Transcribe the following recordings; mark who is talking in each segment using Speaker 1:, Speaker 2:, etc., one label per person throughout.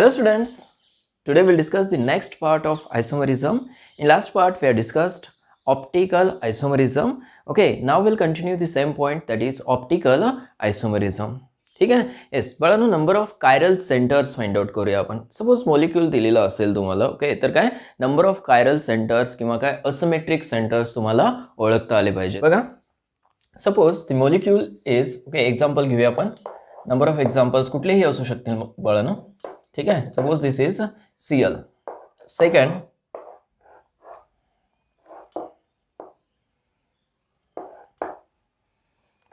Speaker 1: Hello students, today we'll discuss the next part of isomerism. In last part we have discussed optical isomerism. Okay, now we'll continue the same point, that is optical isomerism. ठीक आहे. Yes बाळांनो, number of chiral centers find out करूया आपण. Suppose molecule दिलेला असेल तुम्हाला, okay, तर काय नंबर ऑफ कायरल सेंटर्स किंवा काय असिमेट्रिक सेंटर्स तुम्हाला ओळखता आले पाहिजे. बघा, suppose the molecule is, okay, example घेऊया आपण. नंबर ऑफ एक्झाम्पल्स कुठलेही असू शकतील बाळांनो. ठीक आहे. Suppose this is Cl. Second,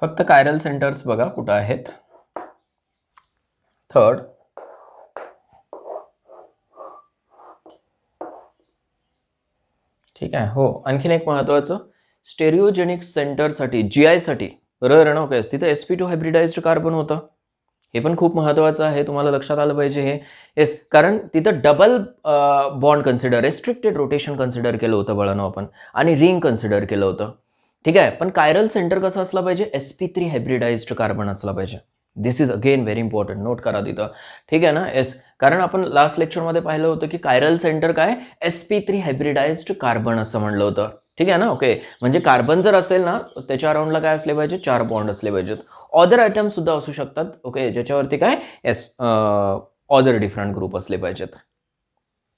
Speaker 1: फक्त कायरल सेंटर्स बघा कुठं आहेत. थर्ड, ठीक आहे. हो, आणखीन एक महत्वाचं, स्टेरिओजेनिक सेंटरसाठी GI साठी रणोके तिथे sp2 हायब्रिडाइज्ड कार्बन होतं. हे पण खूप महत्वाचं आहे, तुम्हाला लक्षात आलं पाहिजे हे. येस, कारण तिथं double bond consider, restricted rotation consider केलं होतं बाळांनो आपण, आणि रिंग कन्सिडर केलं होतं. ठीक आहे. पण कायरल सेंटर कसं असलं पाहिजे, sp3 हायब्रिडाइज्ड कार्बन असला पाहिजे. This is again very important, note करा तिथं. ठीक आहे ना. येस, कारण आपण लास्ट लेक्चरमध्ये पाहिलं होतं की कायरल सेंटर काय sp3 हायब्रिडाइज्ड कार्बन असं म्हणलं होतं. ठीक आहे ना. ओके, म्हणजे कार्बन जर असेल ना, त्याच्या अराउंडला काय असले पाहिजे, 4 बॉन्ड असले पाहिजेत. ऑदर आयटम सुद्धा असू शकतात, ओके, ज्याच्यावरती काय ऑदर डिफरंट ग्रुप असले पाहिजेत.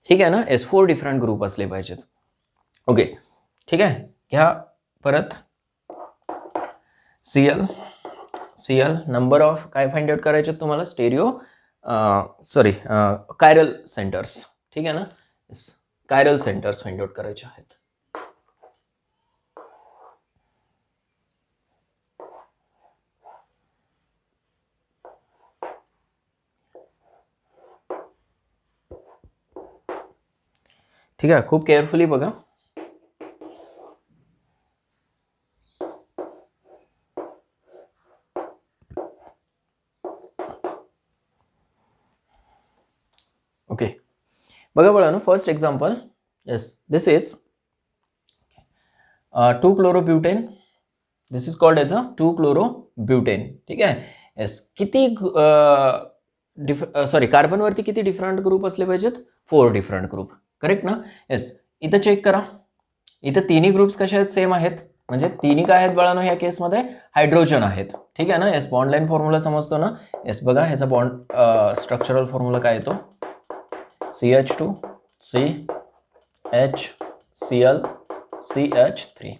Speaker 1: ठीक आहे ना. 4 डिफरंट ग्रुप असले पाहिजेत. ओके, ठीक आहे. घ्या परत Cl नंबर ऑफ काय फाइंड आउट करायचे तुम्हाला, कायरल सेंटर्स. ठीक आहे ना. कायरल सेंटर्स फाइंड आउट करायचे आहेत. ठीक आहे. खूप केअरफुली बघा. ओके, बघा बाळांनो, first example. Yes, this is 2-chloroब्युटेन. दिस इज कॉल्ड एज 2-chloroब्युटेन. ठीक आहे. येस, किती कार्बनवरती किती डिफरंट ग्रुप असले पाहिजेत, 4 डिफरंट ग्रुप. करेक्ट ना. येस, इथं चेक करा, इथं तिन्ही ग्रुप्स कसे आहेत, सेम आहेत. म्हणजे तिन्ही काय आहेत बाळांनो, ह्या केसमध्ये हायड्रोजन आहेत. ठीक आहे ना. येस, बॉन्ड लाईन फॉर्म्युला समजतो ना. येस, बघा ह्याचा बॉन्ड स्ट्रक्चरल फॉर्म्युला काय येतो, CH2 CHCl CH3.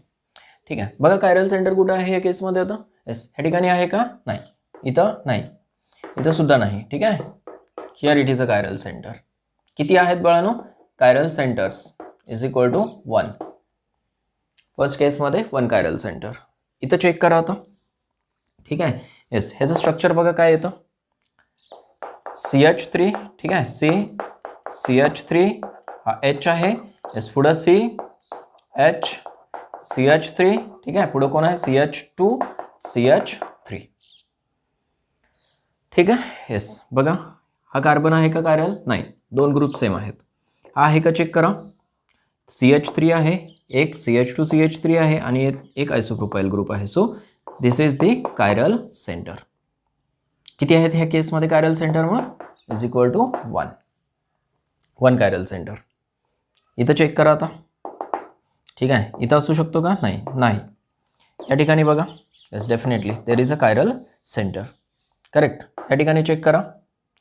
Speaker 1: ठीक आहे. बघा कायरल सेंटर कुठं आहे या केसमध्ये आता. येस, ह्या ठिकाणी आहे का, नाही. इथं नाही, इथं सुद्धा नाही. ठीक आहे. Here it is a chiral centre. किती आहेत बाळांनो, chiral centres is equal to 1. First केसमध्ये 1 कायरल सेंटर. इथं चेक करा आता. ठीक आहे. येस, ह्याचं स्ट्रक्चर बघा काय येतं, CH3. ठीक आहे. CH3 हा H आहे. येस, पुढं CH CH3. ठीक आहे. पुढं कोण आहे, CH2 CH3. ठीक आहे. येस, बघा हा कार्बन आहे का कायरल, नाही. 2 ग्रुप सेम आहेत. हा आहे का चेक करा, CH3 आहे, एक CH2 CH3 आहे, आणि एक आयसोप्रोपाइल ग्रुप आहे. So this is the chiral centre. किती आहेत ह्या केसमध्ये कायरल सेंटर, मग is equal to 1 chiral centre. इथं चेक करा आता. ठीक आहे. इथं असू शकतो का, नाही. या ठिकाणी बघा, yes definitely there is a chiral centre. Correct. या ठिकाणी चेक करा.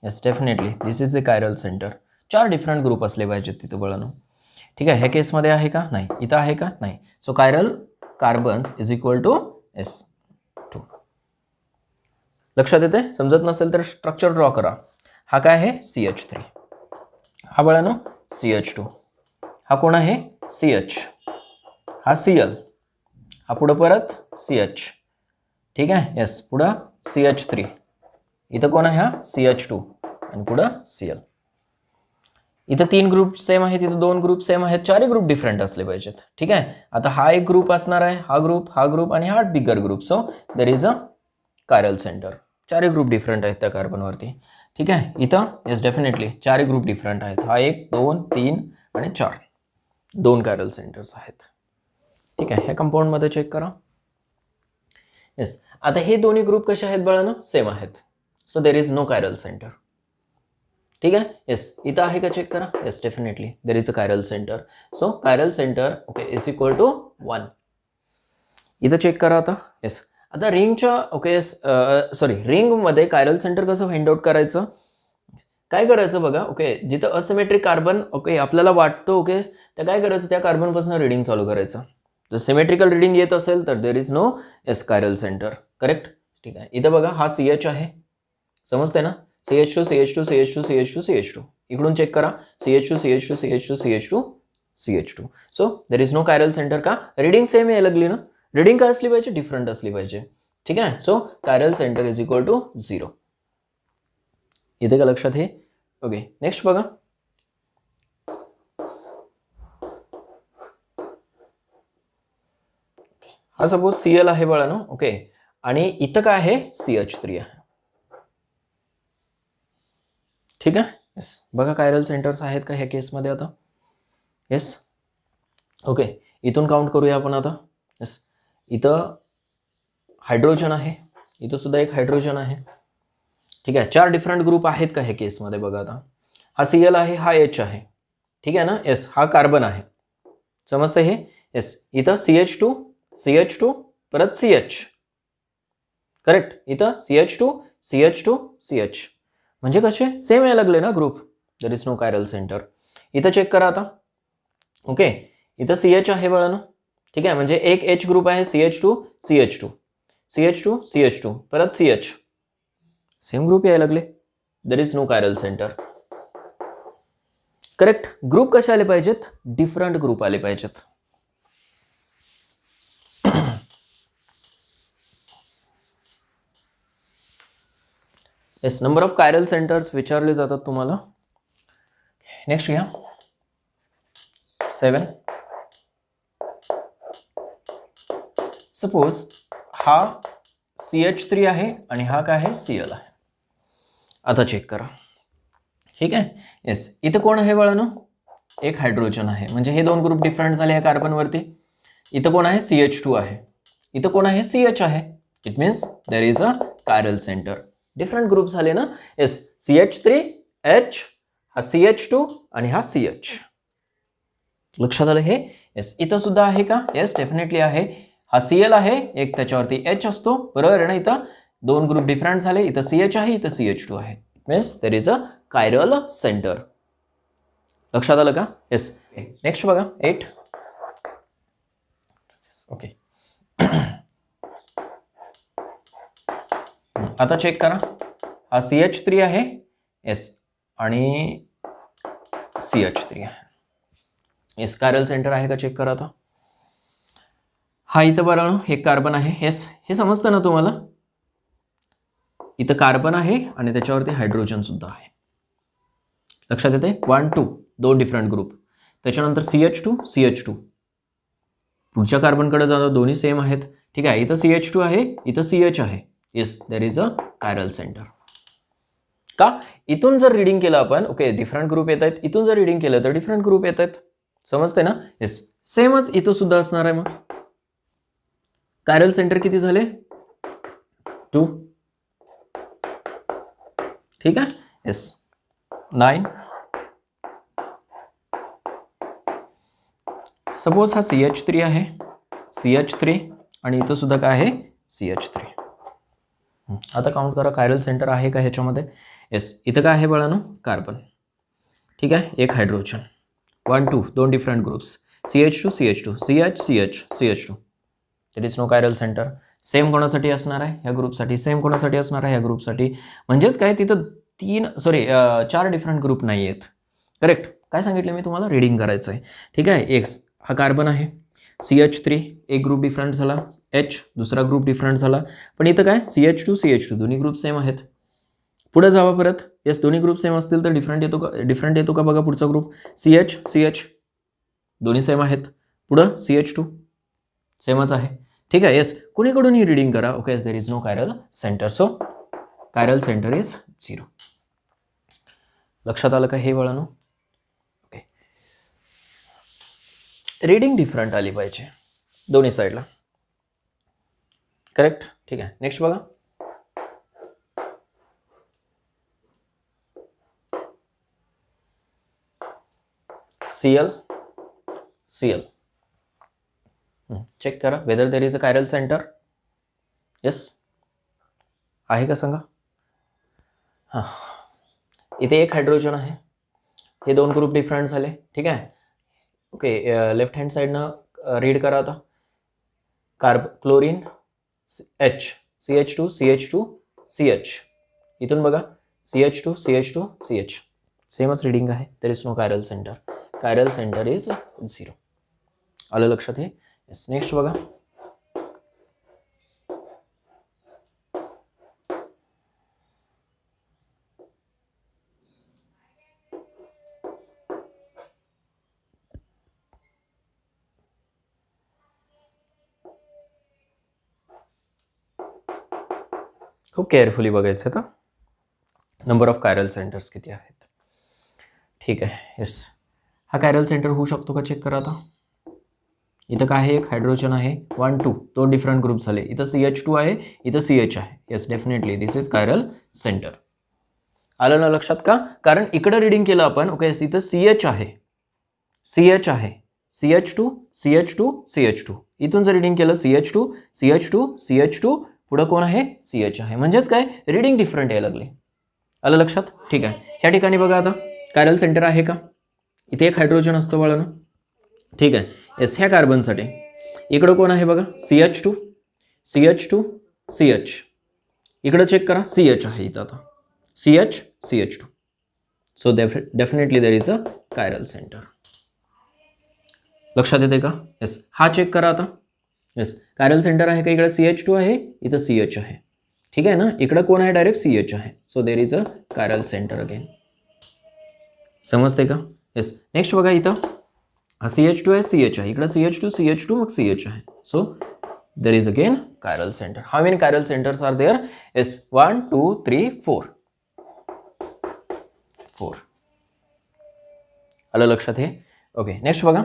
Speaker 1: Yes, definitely this is a chiral centre. 4 different group असले पाहिजेत तिथं बाळांनो. ठीक आहे. ह्या केसमध्ये आहे का, नाही. इथं आहे का, नाही. So chiral carbons is equal to S2. लक्षात येते. समजत नसेल तर स्ट्रक्चर ड्रॉ करा. हा काय आहे, CH3. हा बाळांनो CH2. हा कोण आहे, CH. हा Cl. हा पुढं परत CH. ठीक आहे. येस, पुढं CH3. इथं कोण आहे, हा CH2, आणि पुढं Cl. इथं 3 ग्रुप सेम आहेत, इथं 2 ग्रुप सेम आहेत. 4 ग्रुप डिफरंट असले पाहिजेत. ठीक आहे. आता हा एक ग्रुप असणार आहे, हा ग्रुप आणि हा bigger group. So there is a chiral centre. 4 group different आहेत त्या कार्बनवरती. ठीक आहे. इथं येस डेफिनेटली 4 ग्रुप डिफरंट आहेत. हा 1 2 3 आणि 4, 2 कायरल सेंटर्स आहेत. ठीक आहे. ह्या कंपाऊंडमध्ये चेक करा. येस, आता हे दोन्ही ग्रुप कसे आहेत बाळांनो, सेम आहेत. So there is no chiral centre. ठीक आहे. येस, इथं आहे का चेक करा. Yes, definitely there is a chiral centre. So chiral centre okay is equal to 1. इथं चेक करा आता. येस, आता रिंगच्या ओके सॉरी रिंगमध्ये कायरल सेंटर कसं फाइंड आउट करायचं, काय करायचं बघा. ओके, जिथं असिमेट्रिक कार्बन ओके आपल्याला वाटतं ओके, तर काय करायचं, त्या कार्बनपासून रिडिंग चालू करायचं. जर सिमेट्रिकल रिडिंग येत असेल तर there is no s chiral centre. Correct. ठीक आहे. इथं बघा हा CH आहे, समजते ना. CH2 CH2 CH2 CH2 CH2. इकडून चेक करा. CH2 CH2 CH2 CH2 CH2. So there is no chiral centre. का, रिडिंग सेम यायला लागली ना. रिडिंग काय असली पाहिजे, डिफरंट असली पाहिजे. ठीक आहे. So chiral centre is equal to 0. येते का लक्षात हे. ओके, नेक्स्ट बघा. हा सपोज Cl आहे बाळा ना. ओके, आणि इथं काय आहे, CH3 आहे. ठीक आहे. येस, बघा कायरल सेंटर्स आहेत का ह्या केसमध्ये आता. येस, ओके, इथून काउंट करूया आपण आता. येस, इथं हायड्रोजन आहे, इथं सुद्धा एक हायड्रोजन आहे. ठीक आहे. 4 डिफरंट ग्रुप आहेत का ह्या केसमध्ये बघा आता. हा Cl आहे, हा H आहे. ठीक आहे ना. येस, हा कार्बन आहे, समजते हे. येस, इथं CH2 CH2 परत CH. करेक्ट. इथं CH2 CH2 CH. म्हणजे कसे सेम यायला लागले ना group. There is no chiral centre. इथं चेक करा आता. ओके, इथं CH आहे बघा ना. ठीक आहे, म्हणजे एक H ग्रुप आहे, CH2 CH2 CH2 CH2 परत CH. सेम ग्रुप यायला लागले. There is no chiral centre. Correct. Group कसे आले पाहिजेत, डिफरंट ग्रुप आले पाहिजेत. Yes, number of chiral centres विचारले जातात तुम्हाला. नेक्स्ट घ्या 7. सपोज हा CH3 आहे आणि हा काय आहे, Cl आहे. आता चेक करा. ठीक आहे. येस, इथं कोण आहे बाळानो, एक हायड्रोजन आहे, म्हणजे हे 2 ग्रुप डिफरंट झाले या कार्बनवरती. इथं कोण आहे, CH2 आहे. इथं कोण आहे, CH आहे. It means there is a chiral centre. Different group झाले ना. येस, CH3 H, हा CH2 आणि हा CH. लक्षात आलं हे. येस, इथं सुद्धा आहे का. येस, डेफिनेटली आहे. हा Cl आहे, एक त्याच्यावरती H असतो, बरोबर आहे ना. इथं 2 ग्रुप डिफरंट झाले, इथं CH आहे, इथं CH2 आहे. Means there is a chiral centre. लक्षात आलं का. येस, नेक्स्ट बघा 8. ओके, आता चेक करा. हा CH3 आहे. येस, आणि CH3 आहे. येस, कायरल सेंटर आहे का चेक करा आता. हा इथं बरं एक कार्बन आहे. येस, हे समजतं ना तुम्हाला. इथं कार्बन आहे आणि त्याच्यावरती हायड्रोजन सुद्धा आहे. लक्षात येते. 1 2 2 डिफरंट ग्रुप. त्याच्यानंतर CH2 CH2. पुढच्या कार्बनकडे जाणं, दोन्ही सेम आहेत. ठीक आहे. इथं CH2 आहे, इथं CH आहे. Yes, there is a chiral centre. का, इथून जर रिडिंग केलं आपण, ओके, डिफरंट ग्रुप येत आहेत. इथून जर रिडिंग केलं तर डिफरंट ग्रुप येत आहेत. समजते ना. येस, सेमच इथं सुद्धा असणार आहे. मग कायरल सेंटर किती झाले, 2. ठीक आहे. येस, 9. सपोज हा CH3 आहे, CH3 आणि इथं सुद्धा काय आहे, CH3. आता काउंट करा कायरल सेंटर आहे का ह्याच्यामध्ये. येस, इथं काय आहे बाळानो, कार्बन. ठीक आहे, एक hydrogen. 1 2 2 different groups. CH2 CH2 CH CH CH2. There is no chiral centre. Same कोणासाठी असणार आहे, ह्या ग्रुपसाठी. सेम कोणासाठी असणार आहे, ह्या ग्रुपसाठी. म्हणजेच काय, तिथं 4 डिफरंट ग्रुप नाही आहेत. करेक्ट. काय सांगितलं मी तुम्हाला, रिडिंग करायचं आहे. ठीक आहे. एक हा कार्बन आहे, CH3 एक ग्रुप डिफरंट झाला, H दुसरा ग्रुप डिफरंट झाला. पण इथं काय, CH2 CH2 दोन्ही ग्रुप सेम आहेत. पुढे जावा परत. येस, दोन्ही ग्रुप सेम असतील तर डिफरंट येतो का बघा. पुढचा ग्रुप CH CH दोन्ही सेम आहेत. पुढं CH2 सेमच आहे. ठीक आहे. येस, कुणीकडूनही रिडिंग करा. Okay, there is no chiral centre. So chiral centre is 0. लक्षात आलं का हे वळण. ओके, रीडिंग डिफरंट आली पाहिजे दोन्ही साईडला. करेक्ट. ठीक आहे. नेक्स्ट बघा. Cl Cl. चेक करा whether there is a chiral centre. Yes आहे का सांगा. हां इथे एक हायड्रोजन आहे. हे दोन ग्रुप डिफरंट झाले. ठीक आहे. ओके लेफ्ट हँड साईडनं रीड करा आता. Chlorine H CH2 CH2 CH. इथून बघा CH2 CH2 CH. सेमच रीडिंग आहे. There is no chiral centre. Chiral centre is 0. आलं लक्षात हे. येस नेक्स्ट बघा. खूप केअरफुली बघायचं आता. नंबर ऑफ कायरल सेंटर्स किती आहेत. ठीक आहे. येस हा कायरल सेंटर होऊ शकतो का चेक करा आता. इथं काय आहे. एक हायड्रोजन आहे. 1 2 दोन डिफरंट ग्रुप झाले. इथं CH2 आहे. इथं CH आहे. Yes definitely this is chiral centre. आलं ना लक्षात का. कारण इकडं रीडिंग केलं आपण. ओके इथं CH आहे. CH आहे. CH2 CH2 CH2. इथून जर रीडिंग केलं CH2 CH2 CH2 पुढं कोण आहे. CH आहे. म्हणजेच काय रीडिंग डिफरंट यायला लागले. आलं लक्षात. ठीक आहे. ह्या ठिकाणी बघा आता कायरल सेंटर आहे का. इथे एक हायड्रोजन असतो बाळांनो. ठीक आहे. येस ह्या कार्बनसाठी इकडं कोण आहे बघा. CH2 CH2 CH. इकडं चेक करा CH आहे इथं आता. CH CH2. So definitely there is a chiral centre. लक्षात येते का. येस हा चेक करा आता. येस कायरल सेंटर आहे का. इकडे CH2 आहे. इथं CH आहे. ठीक आहे ना. इकडं कोण आहे डायरेक्ट CH आहे. So there is a chiral centre again. समजते का. येस नेक्स्ट बघा इथं हा CH2 आहे. CH आहे. इकडं CH2 CH2 मग CH आहे. So there is again chiral centre. How many chiral centres are there. Yes 1 2 3 4. 4. आलं लक्षात हे. ओके नेक्स्ट बघा.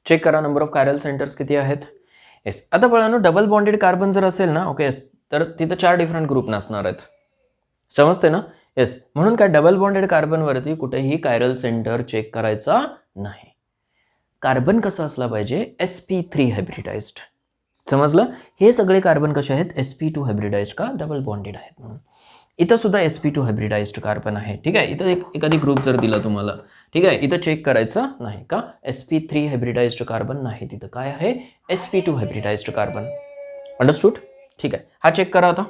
Speaker 1: चेक करा नंबर ऑफ कायरल सेंटर्स किती आहेत. येस आता बघा डबल बॉन्डेड कार्बन जर असेल ना. ओके तर तिथं 4 डिफरंट ग्रुप नसणार आहेत. समजते ना. येस म्हणून काय डबल बॉन्डेड कार्बनवरती कुठेही कायरल सेंटर चेक करायचा नाही. कार्बन कसा असला पाहिजे. sp3 hybridised. समजलं. हे सगळे कार्बन कसे आहेत. sp2 हायब्रिडाइज्ड का डबल बॉन्डेड आहेत म्हणून. इथं सुद्धा sp2 हायब्रिडाइज्ड कार्बन आहे. ठीक आहे. इथं एखादी ग्रुप जर दिला तुम्हाला. ठीक आहे. इथं चेक करायचं नाही का. sp3 हायब्रिडाइज्ड कार्बन नाही. तिथं काय आहे sp2 हायब्रिडाइज्ड कार्बन. अंडरस्टूड. ठीक आहे. हा चेक करा आता.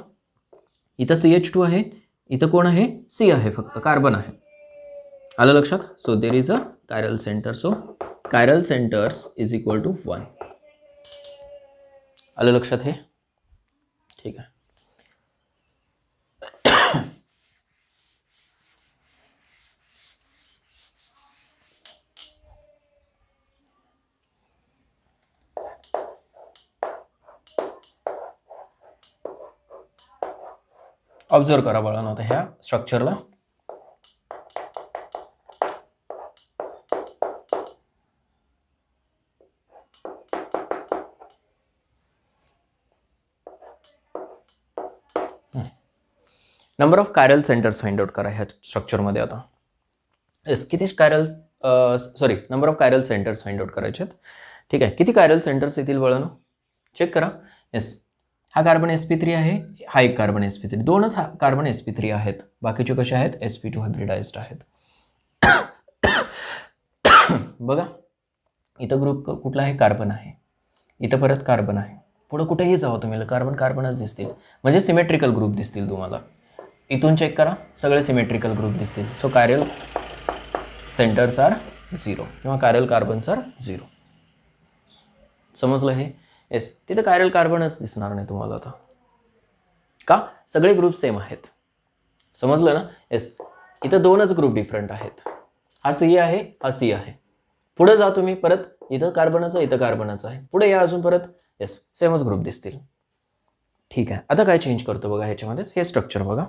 Speaker 1: इथं CH2 आहे. इथं कोण आहे C आहे. फक्त कार्बन आहे. आलं लक्षात. So there is a chiral centre. So chiral centres is equal to 1. आलं लक्षात हे. ठीक आहे. ऑब्झर्व करा बाळांनो आता ह्या स्ट्रक्चरला. Number of chiral centers find out करा ह्या स्ट्रक्चरमध्ये आता. येस किती chiral number of chiral centers find out करायचे आहेत. ठीक आहे. किती कायरल सेंटर्स येतील बाळांनो चेक करा. येस हा कार्बन sp3 आहे. हा एक कार्बन sp3. दोनच कार्बन sp3 आहेत. बाकीचे कसे आहेत sp2 हायब्रिडाइज्ड आहेत. बघा इथं ग्रुप कुठला आहे कार्बन आहे. इथं परत कार्बन आहे. पुढे कुठेही जावं तुम्ही कार्बनच दिसतील. म्हणजे सिमेट्रिकल ग्रुप दिसतील तुम्हाला. इथून चेक करा सगळे सिमेट्रिकल ग्रुप दिसतील. सो कायरल सेंटर्स आर 0 किंवा कायरल कार्बन्स आर 0. समजलं हे. येस तिथं कायरल कार्बनच दिसणार नाही तुम्हाला आता. का सगळे ग्रुप सेम आहेत. समजलं ना. येस इथं दोनच ग्रुप डिफरंट आहेत. हा C आहे. हा C आहे. पुढे जा तुम्ही परत, इथं कार्बनाचं इथं कार्बनाचं आहे, पुढे या अजून परत, येस सेमच ग्रुप दिसतील. ठीक आहे, आता काय चेंज करतो बघा ह्याच्यामध्येच, हे स्ट्रक्चर बघा.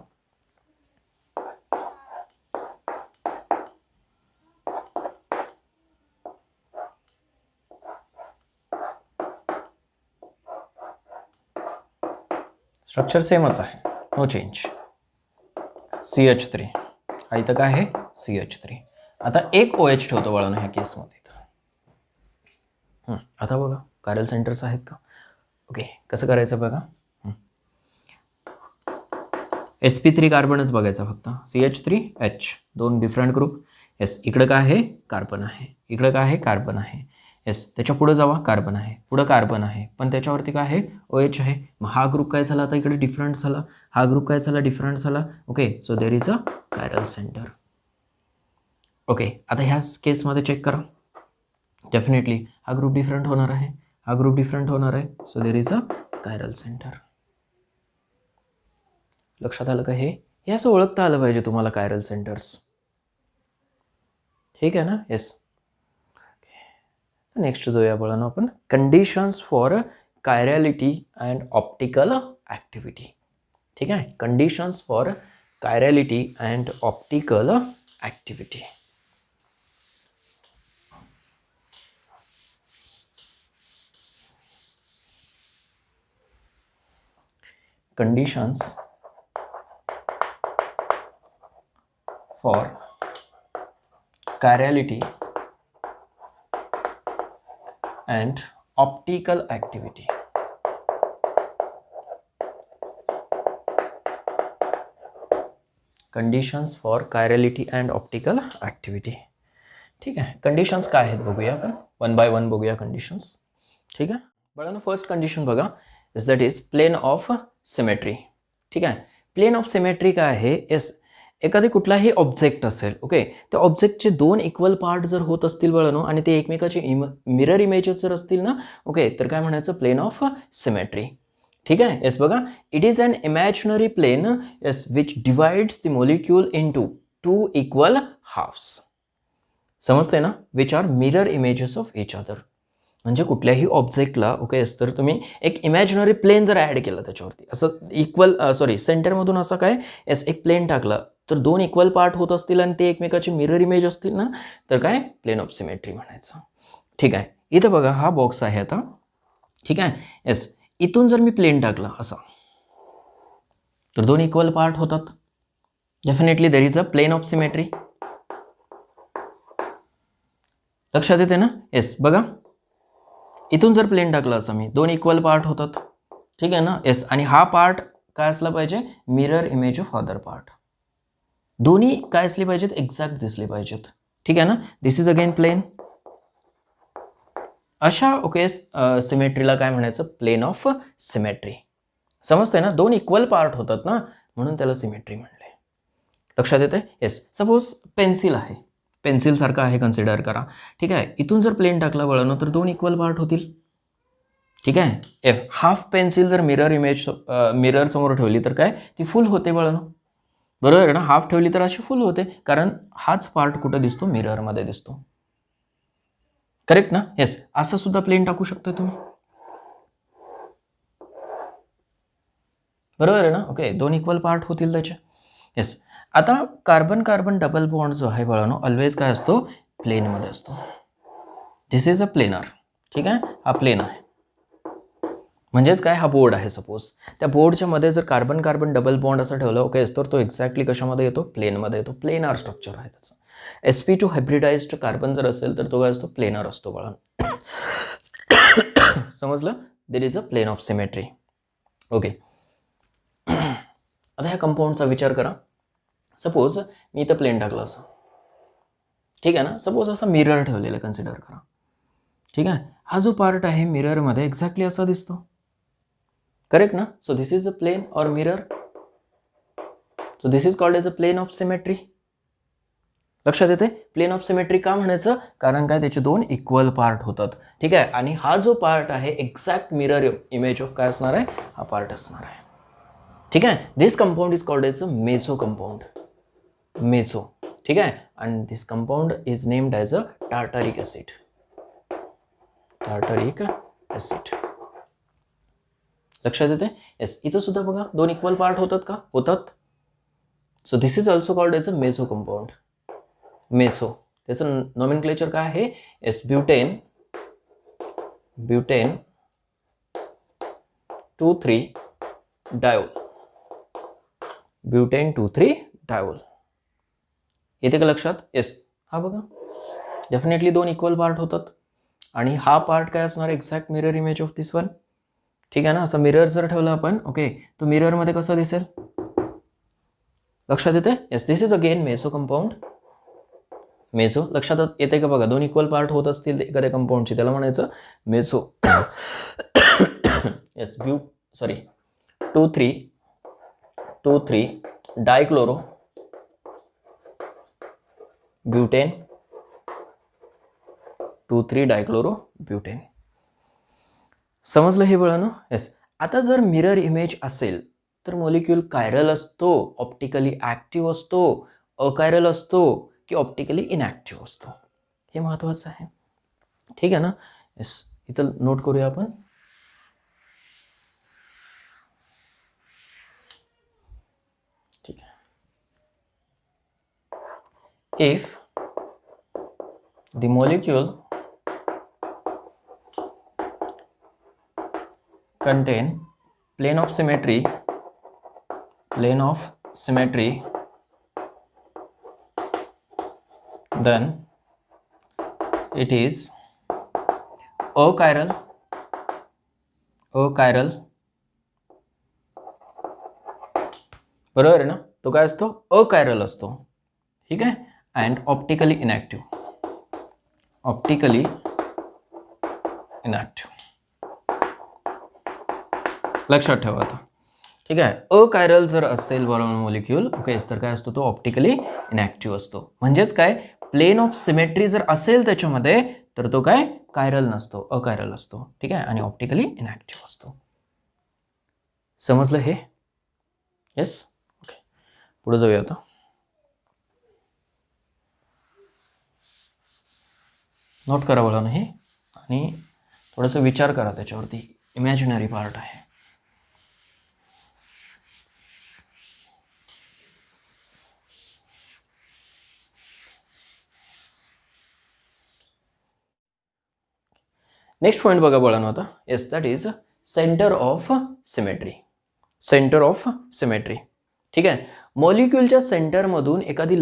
Speaker 1: स्ट्रक्चर सेमच आहे, नो चेंज. CH3 हा इथं काय आहे, CH3. आता एक OH ठेवतो बाळांनो ह्या केसमध्ये. आता बघा कायरल सेंटर्स आहेत का. ओके, कसं करायचं बघा. sp3 कार्बनच बघायचा फक्त, CH3H, दोन डिफरंट ग्रुप. येस, इकडं काय आहे, कार्बन आहे, इकडं काय आहे, कार्बन आहे. येस, त्याच्या पुढे जावा, कार्बन आहे, पुढं कार्बन आहे, पण त्याच्यावरती काय आहे, OH आहे. मग हा ग्रुप काय झाला, आता इकडे डिफरंट झाला, हा ग्रुप काय झाला, डिफरंट झाला. Okay, so there is a chiral centre. Okay, आता ह्या केसमध्ये चेक करा, डेफिनेटली हा ग्रुप डिफरंट होणार आहे, हा ग्रुप डिफरंट होणार आहे. So there is a chiral centre. लक्षात आलं का, हे असं ओळखता आलं पाहिजे तुम्हाला कायरल सेंटर्स. ठीक आहे ना. येस, नेक्स्ट जाऊया बाळांनो आपण, conditions for chirality and optical activity. ठीक आहे, conditions for chirality and optical activity. Conditions for chirality and optical activity. Conditions for chirality and optical activity. ठीक आहे, कंडिशन्स काय आहेत बघूया आपण, 1 by 1 बघूया कंडिशन्स. ठीक आहे बाळांनो, फर्स्ट कंडिशन बघा, is that is plane of symmetry. ठीक आहे, प्लेन ऑफ सिमेट्री काय आहे, येस, एखादी कुठलाही ऑब्जेक्ट असेल, ओके, त्या ऑब्जेक्टचे दोन इक्वल पार्ट जर होत असतील बाळांनो आणि ते एकमेकाचे मिरर इमेजेस जर असतील ना, ओके, तर काय म्हणायचं, प्लेन ऑफ सिमेट्री. ठीक आहे, येस बघा, it is an imaginary plane, yes, which divides the molecule into 2 equal halves. समजते ना, which are mirror images of each other. म्हणजे कुठल्याही ऑब्जेक्टला, ओके, येस, तर तुम्ही एक इमॅजिनरी प्लेन जर ॲड केलं त्याच्यावरती, असं इक्वल सेंटरमधून असं काय, येस, एक प्लेन टाकलं, तर दोन इक्वल पार्ट होत असतील आणि ते एकमेकाचे मिरर इमेज असतील ना, तर काय, प्लेन ऑफ सिमेट्री म्हणायचं. ठीक आहे, इथं बघा हा बॉक्स आहे आता. ठीक आहे, येस, इथून जर मी प्लेन टाकला असा, तर दोन इक्वल पार्ट होतात. Definitely there is a plane of symmetry. लक्षात येते ना. येस बघा, इथून जर प्लेन टाकला असं मी, दोन इक्वल पार्ट होतात. ठीक आहे ना. येस, आणि हा पार्ट काय असला पाहिजे, mirror image of other part. दोन्ही काय असले पाहिजेत, एक्झॅक्ट दिसले पाहिजेत. ठीक आहे ना. दिस इज अगेन प्लेन. अशा ओके सिमेट्रीला काय म्हणायचं, प्लेन ऑफ सिमेट्री. समजतंय ना, दोन इक्वल पार्ट होतात ना, म्हणून त्याला सिमेट्री म्हणले. लक्षात येते. येस, सपोज पेन्सिल आहे, पेन्सिल सारखा आहे कन्सिडर करा. ठीक आहे, इथून जर प्लेन टाकला वळण तर दोन इक्वल पार्ट होतील. ठीक आहे. एफ हाफ पेन्सिल जर मिरर समोर ठेवली तर काय ती फुल होते वळण, बरोबर आहे ना. हाफ ठेवली तर अशी फुल होते, कारण हाच पार्ट कुठं दिसतो, मिररमध्ये दिसतो. करेक्ट ना. येस, असं सुद्धा प्लेन टाकू शकता तुम्ही, बरोबर आहे ना. ओके, दोन इक्वल पार्ट होतील त्याचे. येस, आता कार्बन कार्बन डबल बॉन्ड जो आहे बाळांनो, ऑलवेज काय असतो, प्लेनमध्ये असतो. दिस इज अ प्लेनर. ठीक आहे, हा प्लेन आहे. म्हणजेच काय, हा बोर्ड आहे सपोज, त्या बोर्डच्या मध्ये जर कार्बन कार्बन डबल बॉन्ड असं ठेवलं, ओके, तर तो एक्झॅक्टली कशामध्ये येतो, प्लेनमध्ये येतो. प्लेनर स्ट्रक्चर आहे त्याचं. sp2 हायब्रिडाइज्ड कार्बन जर असेल तर तो काय असतो, प्लेनर असतो बाळांनो. समजलं. There is a plane of symmetry. Okay, आता ह्या कंपाऊंडचा विचार करा. सपोज मी इथं प्लेन टाकलं असं, ठीक आहे ना. सपोज असा मिरर ठेवलेला कन्सिडर करा. ठीक आहे, हा जो पार्ट आहे मिररमध्ये एक्झॅक्टली असा दिसतो. करेक्ट ना. So this is a plane or mirror. So this is called as a plane of symmetry. लक्षात येते. प्लेन ऑफ सिमेट्री का म्हणायचं, कारण काय, त्याचे दोन इक्वल पार्ट होतात. ठीक आहे, आणि हा जो पार्ट आहे एक्झॅक्ट मिरर इमेज ऑफ काय असणार आहे, हा पार्ट असणार आहे. ठीक आहे. This compound is called as a meso compound. Meso. ठीक आहे. And this compound is named as a tartaric acid. Tartaric acid. लक्षात येते? येस. इथं सुद्धा बघा 2 इक्वल पार्ट होतात का? होतात. So this is also called as a meso compound. Meso. त्याचं नॉमेनक्लेचर काय आहे? S butane 2,3 diol. Butane 2,3 diol. येते का लक्षात? येस. हा बघा डेफिनेटली 2 इक्वल पार्ट होतात आणि हा पार्ट काय असणार? Exact mirror image of this one. ठीक आहे ना. असं मिरर जर ठेवला आपण, ओके, तो मिररमध्ये कसं दिसेल? लक्षात येते? Yes. This is again meso compound. Meso. लक्षात येते का बघा? 2 इक्वल पार्ट होत असतील एखाद्या कंपाऊंडची, त्याला म्हणायचं मेसो. येस. 2,3 डायक्लोरो ब्युटेन. 2,3 डायक्लोरो ब्युटेन. समजलं हे बळानं? येस. आता जर मिरर इमेज असेल तर मॉलिक्यूल कायरल असतो, ऑप्टिकली ॲक्टिव्ह असतो, अकायरल असतो की ऑप्टिकली इनॅक्टिव्ह असतो? हे महत्त्वाचं आहे. ठीक आहे ना? येस. इथं नोट करूया आपण. ठीक आहे. If the molecule contain plane of symmetry then it is achiral बरोबर आहे ना? तो काय असतो? अकायरल असतो. ठीक आहे. And optically inactive. लक्षात ठेवा आता. ठीक आहे. अकायरल जर असेल बरोबर मॉलिक्यूल, ओके, तर काय असतो? तो ऑप्टिकली इनॅक्टिव्ह असतो. म्हणजेच काय? प्लेन ऑफ सिमेट्री जर असेल त्याच्यामध्ये तर तो काय? कायरल नसतो, अकायरल असतो. ठीक आहे. आणि ऑप्टिकली इनॅक्टिव्ह असतो. समजलं हे? येस. ओके. पुढे जाऊया आता. नोट करा बघा हे आणि थोडासा विचार करा त्याच्यावरती. इमॅजिनरी पार्ट आहे. नेक्स्ट पॉईंट बघा बळानो आता. Yes. That is centre of symmetry. ठीक आहे. मॉलिक्यूलच्या सेंटरमधून एखादी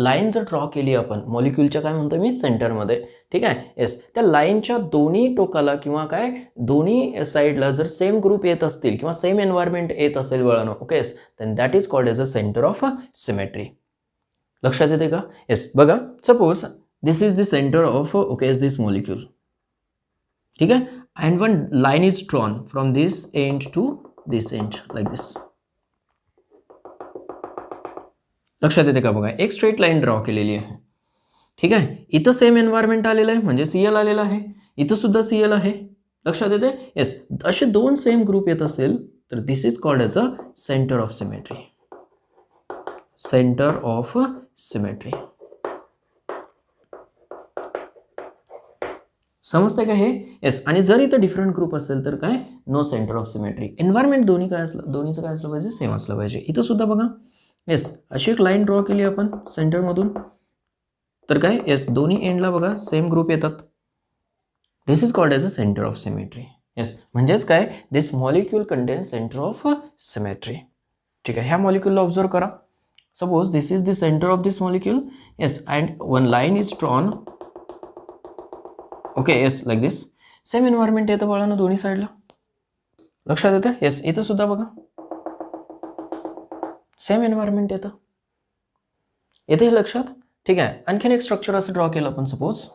Speaker 1: लाईन जर ड्रॉ केली आपण, मॉलिक्यूलच्या काय म्हणतो मी? सेंटरमध्ये. ठीक आहे. येस. त्या लाईनच्या दोन्ही टोकाला किंवा काय दोन्ही साईडला जर सेम ग्रुप येत असतील किंवा सेम एन्व्हायरमेंट येत असेल बळानो, okay, then that is called as a center of symmetry. लक्षात येते का? येस. बघा suppose this is the center of, okay, is this molecule. ठीक आहे. And one line is drawn from this end to this end like this. लक्षात येते का? बघा एक स्ट्रेट लाईन ड्रॉ केलेली आहे. ठीक आहे. इथं सेम एन्व्हायरमेंट आलेलं आहे म्हणजे सीएल आलेला आहे, इथं सुद्धा सीएल आहे. लक्षात येते? येस. असे 2 सेम ग्रुप येत असेल तर this is called as a center of symmetry. Center of symmetry. समजतंय का हे? येस. आणि जर इथं डिफरंट ग्रुप असेल तर काय? No centre of symmetry. Environment दोन्हीचं काय असलं पाहिजे? सेम असलं पाहिजे. इथं सुद्धा बघा. येस. अशी एक लाईन ड्रॉ केली आपण सेंटरमधून तर काय? येस. दोन्ही एंडला बघा सेम ग्रुप येतात. This is called as a center of symmetry. Yes. म्हणजेच काय? This molecule contains center of symmetry. ठीक आहे. ह्या मॉलिक्यूलला ऑब्झर्व करा. Suppose this is the center of this molecule. Yes. And one line is drawn, okay, yes, like this. Same environment येतं बाळांना दोन्ही साईडला. लक्षात येतं? येस. इथं सुद्धा बघा सेम एन्व्हायरमेंट येतं. येते हे लक्षात? ठीक आहे. आणखीन एक स्ट्रक्चर असं ड्रॉ केलं आपण सपोज.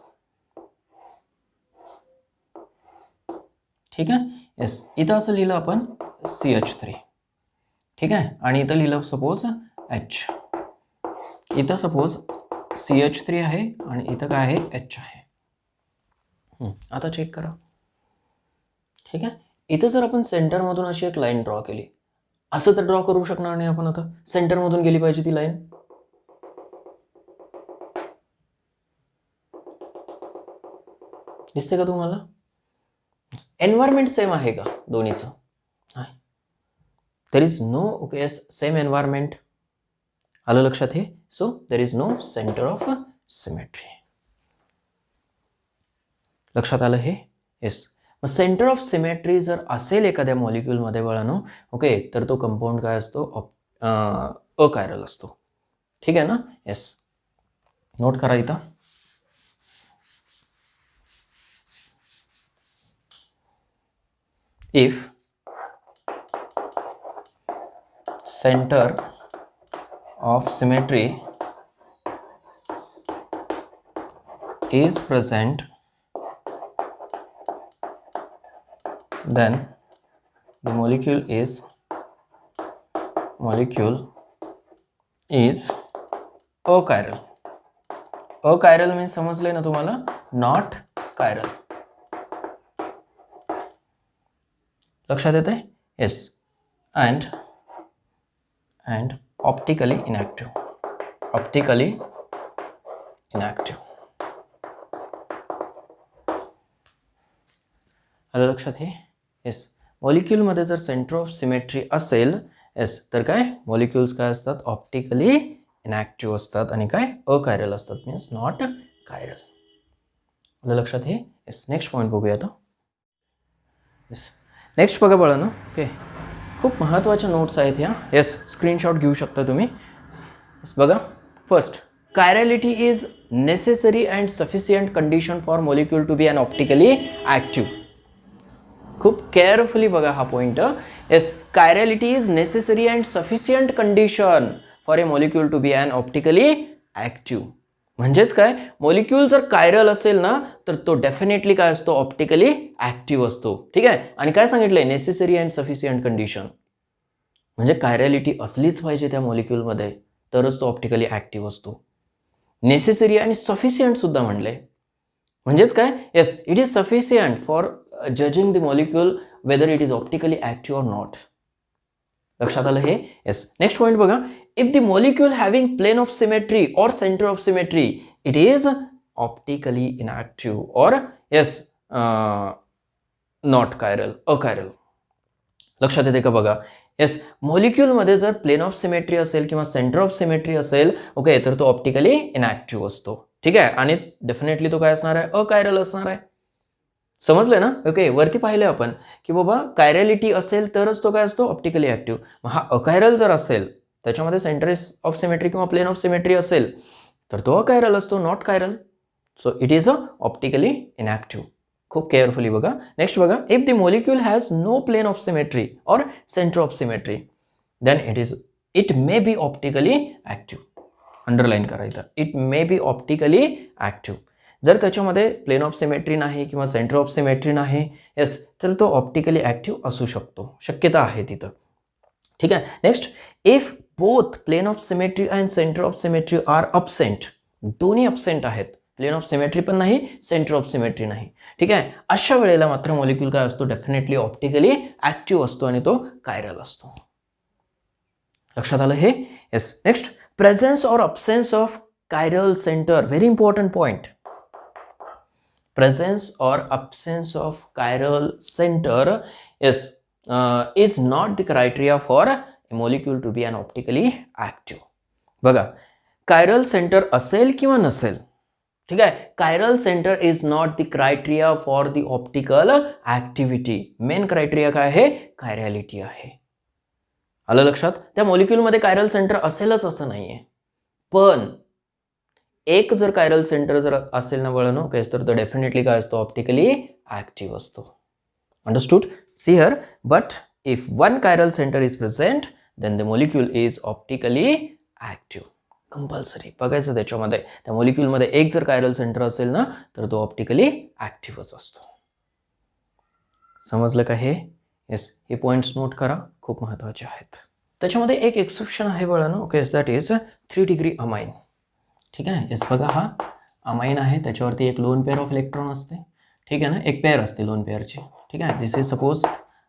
Speaker 1: ठीक आहे. येस. इथं असं लिहिलं आपण CH3. ठीक आहे. आणि इथं लिहिलं सपोज H. इथं सपोज CH3 आहे आणि इथं काय आहे? H आहे. आता चेक करा. ठीक आहे. इथं जर आपण सेंटरमधून अशी एक लाईन ड्रॉ केली, असं तर ड्रॉ करू शकणार नाही आपण. आता सेंटरमधून गेली पाहिजे ती लाईन. दिसते का तुम्हाला? एन्व्हायरमेंट सेम आहे का दोन्हीचं? नाही. There is no okay same environment. आलं लक्षात हे? So there is no centre of symmetry. लक्षात आलं हे? येस. मग सेंटर ऑफ सिमेट्री जर असेल एखाद्या मॉलिक्यूलमध्ये बाळांनो, ओके, तर तो कंपाऊंड काय असतो? अकायरल असतो. ठीक आहे ना? येस. नोट करा इथं. If center of symmetry is present, then the molecule is achiral. Achiral means समजलंय ना तुम्हाला? Not chiral. लक्षात येत आहे? Yes. And optically inactive. आलं लक्षात हे? येस. मॉलिक्यूलमध्ये जर सेंटर ऑफ सिमेट्री असेल, येस, तर काय मॉलिक्यूल्स काय असतात? ऑप्टिकली इनॅक्टिव्ह असतात आणि काय अकायरल असतात, मीन्स नॉट कायरल. आलं लक्षात हे? येस. नेक्स्ट पॉईंट बघूया आता. येस. नेक्स्ट बघा बाळांनो, ओके, खूप महत्त्वाच्या नोट्स आहेत ह्या. येस, स्क्रीनशॉट घेऊ शकता तुम्ही. येस, बघा. First, chirality is necessary and sufficient condition for molecule to be an optically active. खूप केअरफुली बघा हा point. Yes, chirality is necessary and sufficient condition for a molecule to be an optically active. म्हणजेच काय, molecule जर chiral असेल ना, तर तो डेफिनेटली काय असतो? ऑप्टिकली ॲक्टिव्ह असतो. ठीक आहे. आणि काय सांगितलंय? Necessary and sufficient condition. म्हणजे कायरॅलिटी असलीच पाहिजे त्या मॉलिक्यूलमध्ये, तरच तो ऑप्टिकली ॲक्टिव्ह असतो. नेसेसरी आणि सफिशियंट सुद्धा म्हणले. म्हणजेच काय? Yes, it is sufficient for judging the molecule whether it is optically active or not. लक्षात आलं हे? येस. नेक्स्ट पॉईंट बघा. If the molecule having plane of symmetry or center of symmetry, it is optically inactive or yes, not chiral, achiral. लक्षात येते का बघा? Yes, मॉलिक्यूलमध्ये जर plain of symmetry असेल किंवा सेंटर ऑफ सिमेट्री असेल, ओके, तर तो ऑप्टिकली इनॅक्टिव्ह असतो. ठीक आहे. आणि डेफिनेटली तो काय असणार आहे? अकायरल असणार आहे. समजलंय ना? ओके. वरती पाहिलं आपण की बाबा कायरॅलिटी असेल तरच तो काय असतो? Optically active. मग हा अकायरल जर असेल, त्याच्यामध्ये सेंटर ऑफ सिमेट्री किंवा प्लेन ऑफ सिमेट्री असेल, तर तो अकायरल असतो, not chiral. So it is optically inactive. खूप केअरफुली बघा. नेक्स्ट बघा. If the molecule has no plain of symmetry or centre of symmetry, then it may be optically active. Underline करायचं. It may be optically active. जर त्याच्यामध्ये plain of symmetry नाही किंवा centre of symmetry नाही, yes, तर तो optically active असू शकतो. शक्यता आहे तिथं. ठीक आहे. Next, if both plane of symmetry and centre of symmetry are absent, दोन्ही अब्सेंट आहेत, प्लेन ऑफ सिमेट्री पण नाही, सेंटर ऑफ सिमेट्री नाही, ठीक आहे, अशा वेळेला मात्र मॉलिक्यूल काय असतो? डेफिनेटली ऑप्टिकली ॲक्टिव्ह असतो आणि तो कायरल असतो. लक्षात आलं हे? Yes. Next, presence or absence of chiral centre. Very important point. Presence or absence of chiral center is not the criteria for a molecule to be an optically active. बघा, chiral center असेल किंवा नसेल, ठीक आहे, chiral center is not the criteria for the optical activity. Main criteria काय आहे? Chirality आहे. आलं लक्षात? त्या मॉलिक्यूलमध्ये कायरल सेंटर असेलच असं नाहीये, पण एक जर कायरल सेंटर जर असेल ना बाळांनो, तर तो डेफिनेटली काय असतो? ऑप्टिकली ॲक्टिव्ह असतो. Understood? See here. But if one chiral centre is present, then the molecule is optically active. Compulsory बघायचं त्याच्यामध्ये. त्या मॉलिक्यूलमध्ये एक जर कायरल सेंटर असेल ना, तर तो ऑप्टिकली ॲक्टिव्हच असतो. समजलं का हे? येस. हे पॉईंट्स नोट करा, खूप महत्त्वाचे आहेत. त्याच्यामध्ये एक एक्सेप्शन आहे बाळांनो, दॅट इज 3 डिग्री अमाइन. ठीक आहे. येस, बघा, हा अमाइन आहे, त्याच्यावरती एक लोन पेअर ऑफ इलेक्ट्रॉन असते. ठीक आहे ना, एक पेअर असते लोन पेअरची. ठीक आहे. This is suppose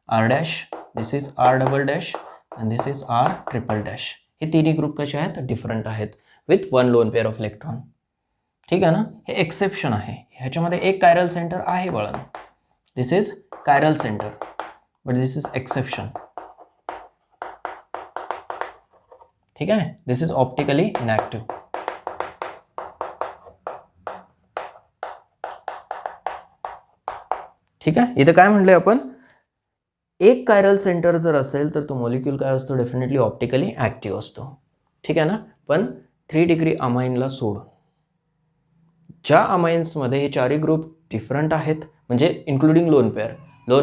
Speaker 1: R dash, this is R double dash and this is R triple dash. हे तिन्ही ग्रुप कसे आहेत? डिफरंट आहेत, with one lone pair of electron. ठीक आहे ना, हे एक्सेप्शन आहे. ह्याच्यामध्ये एक कायरल सेंटर आहे बाळांनो, this is chiral centre, but this is exception. ठीक आहे, दिस इज ऑप्टिकली इनॅक्टिव्ह. ठीक आहे, इथं काय म्हटलंय आपण, एक कायरल सेंटर जर असेल तर तो मॉलिक्यूल काय असतो, डेफिनेटली ऑप्टिकली ॲक्टिव्ह असतो. ठीक आहे ना, पण 3 डिग्री अमाईनला सोडून ज्या अमाईन्समध्ये हे चारही ग्रुप डिफरंट आहेत, म्हणजे इन्क्लुडिंग लोन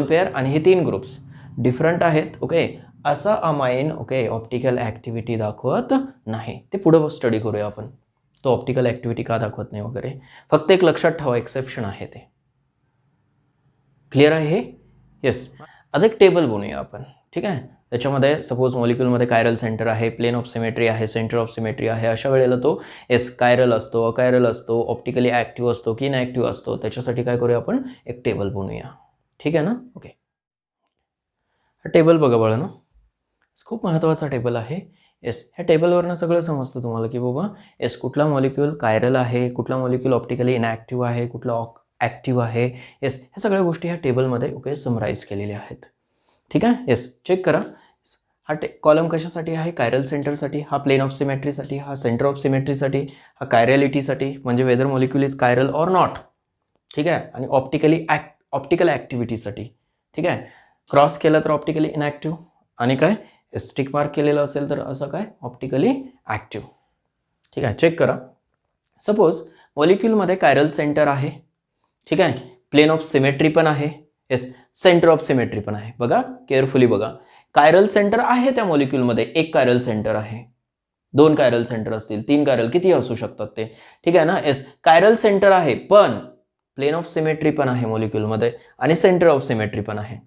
Speaker 1: पेअर आणि हे 3 ग्रुप्स डिफरंट आहेत, ओके, असा अमाईन ओके ऑप्टिकल ॲक्टिव्हिटी दाखवत नाही. ते पुढं स्टडी करूया आपण, तो ऑप्टिकल ॲक्टिव्हिटी का दाखवत नाही वगैरे. फक्त एक लक्षात ठेवा, एक्सेप्शन आहे ते. क्लिअर आहे हे? येस. आता एक टेबल बनवूया आपण. ठीक आहे, त्याच्यामध्ये सपोज मॉलिक्यूलमध्ये कायरल सेंटर आहे, प्लेन ऑफ सिमेट्री आहे, सेंटर ऑफ सिमेट्री आहे. अशा वेळेला तो कायरल असतो, अकायरल असतो, ऑप्टिकली ॲक्टिव्ह असतो की इनॅक्टिव्ह असतो. त्याच्यासाठी काय करूया आपण, एक टेबल बनवूया. ठीक आहे ना, ओके. हा टेबल बघा बाळांनो, खूप महत्त्वाचा टेबल आहे. ह्या टेबलवरनं सगळं समजतं तुम्हाला की बाबा कुठला मॉलिक्यूल कायरल आहे, कुठला मॉलिक्यूल ऑप्टिकली इनॅक्टिव्ह आहे, कुठला ॲक्टिव्ह आहे. ह्या सगळ्या गोष्टी ह्या टेबलमध्ये ओके समराईज केलेल्या आहेत. ठीक आहे, चेक करा. हा कॉलम कशासाठी आहे, कायरल सेंटरसाठी, हा प्लेन ऑफ सिमेट्रीसाठी, हा सेंटर ऑफ सिमेट्रीसाठी, हा कायरॅलिटीसाठी, म्हणजे whether molecule is chiral or not. ठीक आहे, आणि ऑप्टिकल ॲक्टिव्हिटीसाठी. ठीक आहे, क्रॉस केला तर ऑप्टिकली इनॅक्टिव्ह, आणि काय स्टिक मार्क केलेलं असेल तर असं काय ऑप्टिकली ॲक्टिव्ह. ठीक आहे, चेक करा. सपोज मॉलिक्यूलमध्ये कायरल सेंटर आहे. ठीक आहे, प्लेन ऑफ सिमेट्री पण आहे, सेंटर ऑफ सिमेट्री पण आहे. बघा केअरफुली बघा, कायरल सेंटर आहे त्या मॉलिक्यूलमध्ये, एक कायरल सेंटर आहे, 2 कायरल सेंटर असतील, 3 कायरल, किती असू शकतात ते. ठीक आहे ना, कायरल सेंटर आहे, पण प्लेन ऑफ सिमेट्री पण आहे मॉलिक्यूलमध्ये आणि सेंटर ऑफ सिमेट्री पण आहे.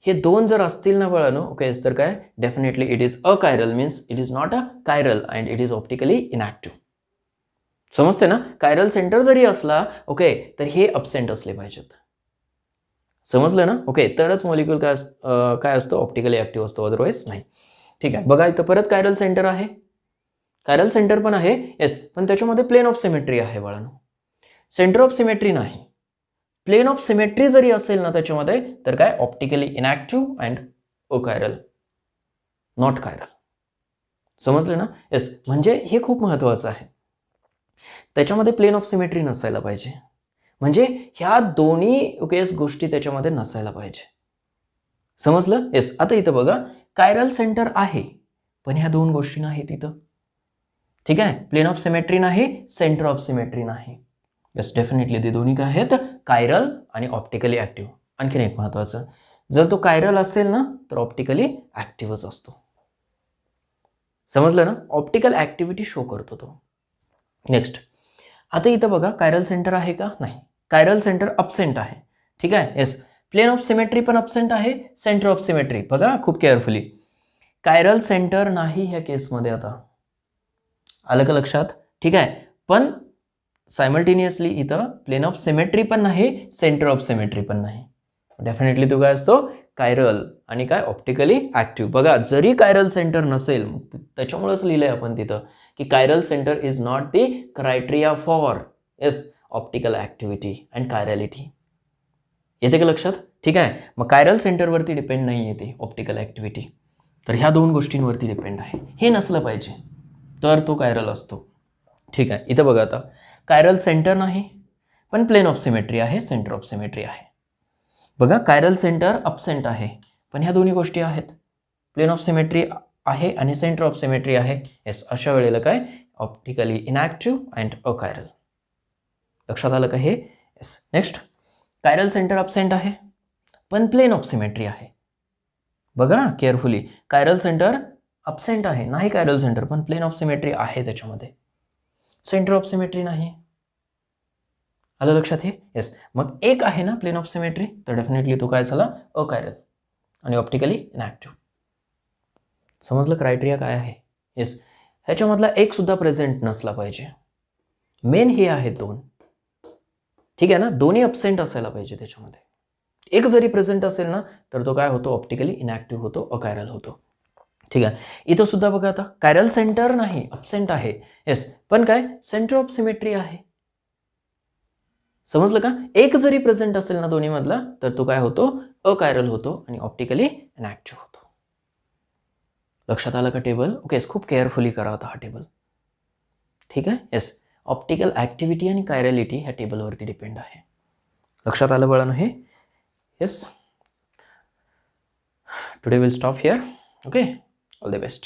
Speaker 1: हे 2 जर असतील ना बाळांनो, ओके, तर काय definitely it is a chiral, means it is not a chiral and it is optically inactive. समजते ना, कायरल सेंटर जरी असला ओके तर हे अब्सेंट असले पाहिजेत. समजलं ना, ओके, तरच मॉलिक्यूल काय असतो, ऑप्टिकली ॲक्टिव्ह असतो, अदरवाईज नाही. ठीक आहे, बघा इथं परत कायरल सेंटर आहे, कायरल सेंटर पण आहे, पण त्याच्यामध्ये प्लेन ऑफ सिमेट्री आहे बाळांनो, सेंटर ऑफ सिमेट्री नाही. प्लेन ऑफ सिमेट्री जरी असेल ना त्याच्यामध्ये तर काय optically inactive and achiral, not chiral. समजलं ना, म्हणजे हे खूप महत्त्वाचं आहे. त्याच्यामध्ये प्लेन ऑफ सिमेट्री नसायला पाहिजे, म्हणजे ह्या दोन्ही ओके गोष्टी त्याच्यामध्ये नसायला पाहिजे. समजलं? आता इथं बघा कायरल सेंटर आहे, पण ह्या 2 गोष्टी नाहीत इथं. ठीक आहे, प्लेन ऑफ सिमेट्री नाही, सेंटर ऑफ सिमेट्री नाही. डेफिनेटली ते दोन्ही काय आहेत, कायरल आणि ऑप्टिकली ॲक्टिव्ह. आणखीन एक महत्त्वाचं, जर तो कायरल असेल ना तर ऑप्टिकली ॲक्टिव्हच असतो. समजलं ना, ऑप्टिकल ॲक्टिव्हिटी शो करतो तो. नेक्स्ट, आता इथं बघा कायरल सेंटर आहे का, नाही, कायरल सेंटर अब्सेंट आहे. ठीक आहे, प्लेन ऑफ सिमेट्री पण अब्सेंट आहे, सेंटर ऑफ सिमेट्री. बघा खूप केअरफुली, कायरल सेंटर नाही ह्या केसमध्ये. आता आलं का लक्षात? ठीक आहे, पण सायमल्टेनियसली इथं प्लेन ऑफ सिमेट्री पण नाही, सेंटर ऑफ सिमेट्री पण नाही. डेफिनेटली तो काय असतो, कायरल आणि काय ऑप्टिकली ॲक्टिव्ह. बघा जरी कायरल सेंटर नसेल, त्याच्यामुळेच लिहिलंय आपण तिथं की chiral centre is not the criteria for optical activity and chirality. येते का लक्षात? ठीक आहे, मग कायरल सेंटरवरती डिपेंड नाही येते ऑप्टिकल ॲक्टिव्हिटी, तर ह्या 2 गोष्टींवरती डिपेंड आहे. हे नसलं पाहिजे तर तो कायरल असतो. ठीक आहे, इथं बघा आता कायरल सेंटर नाही, पण प्लेन ऑफ सिमेट्री आहे, सेंटर ऑफ सिमेट्री आहे. बघा कायरल सेंटर अब्सेंट आहे, पण ह्या दोन्ही गोष्टी आहेत, प्लेन ऑफ सिमेट्री आहे आणि सेंटर ऑफ सिमेट्री आहे. अशा वेळेला काय ऑप्टिकली इनॅक्टिव्ह अँड अकायरल. लक्षात आलं का हे? नेक्स्ट, कायरल सेंटर अब्सेंट आहे, पण प्लेन ऑफ सिमेट्री आहे. बघा ना केअरफुली, कायरल सेंटर अब्सेंट आहे, नाही कायरल सेंटर, पण प्लेन ऑफ सिमेट्री आहे त्याच्यामध्ये, सेंटर ऑफ सिमेट्री नाही. आलं लक्षात हे? मग एक आहे ना प्लेन ऑफ सिमेट्री, तर डेफिनेटली तो काय झाला, अकायरल आणि ऑप्टिकली इनॅक्टिव्ह. समजलं क्रायटेरिया काय आहे? ह्याच्यामधला एक सुद्धा प्रेझेंट नसला पाहिजे. मेन हे आहेत 2. ठीक आहे ना, दोन्ही अब्सेंट असायला पाहिजे त्याच्यामध्ये. एक जरी प्रेझेंट असेल ना तर तो काय होतो, ऑप्टिकली इनॅक्टिव्ह होतो, अकायरल होतो. ठीक आहे. इथं सुद्धा बघा आता कायरल सेंटर नाही, अब्सेंट आहे. येस, पण काय सेंटर ऑफ सिमेट्री आहे. समजलं का? एक जरी प्रेझेंट असेल ना दोन्ही मधला तर तो काय होतो, अकायरल होतो आणि ऑप्टिकली इनॅक्टिव्ह होतो. लक्षात आलं का टेबल? ओके, खूप केअरफुली करा आता हा टेबल. ठीक आहे. येस, ऑप्टिकल ॲक्टिव्हिटी आणि कायरॅलिटी ह्या टेबलवरती डिपेंड आहे. लक्षात आलं बाळांनो हे? Yes, today will stop here. Okay, all the best.